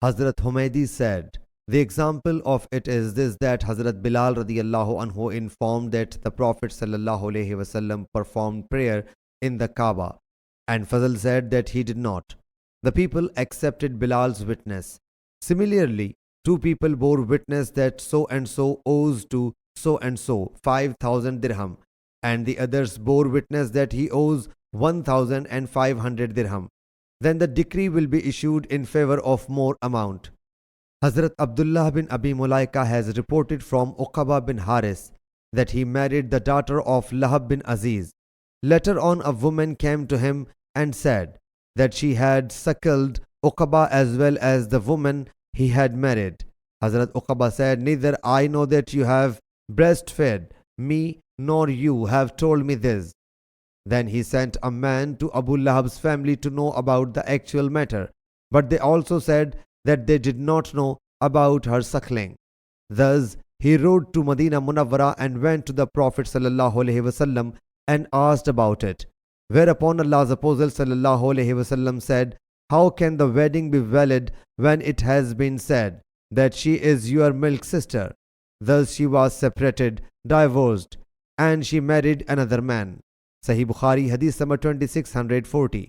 Hazrat Humaydi said, the example of it is this, that Hazrat Bilal radiallahu anhu informed that the Prophet sallallahu alaihi wasallam performed prayer in the Kaaba, and Fazl said that he did not. The people accepted Bilal's witness. Similarly, two people bore witness that so and so owes to so and so 5,000 dirham, and the others bore witness that he owes 1,500 dirham. Then the decree will be issued in favor of more amount. Hazrat Abdullah bin Abi Mulaika has reported from Uqaba bin Haris that he married the daughter of Lahab bin Aziz. Later on, a woman came to him and said that she had suckled Uqaba as well as the woman he had married. Hazrat Uqaba said, neither I know that you have breastfed me nor you have told me this. Then he sent a man to Abu Lahab's family to know about the actual matter, but they also said that they did not know about her suckling. Thus, he rode to Medina Munawwara and went to the Prophet ﷺ and asked about it. Whereupon Allah's Apostle ﷺ said, how can the wedding be valid when it has been said that she is your milk sister? Thus she was separated, divorced, and she married another man. Sahih Bukhari Hadith number 2640.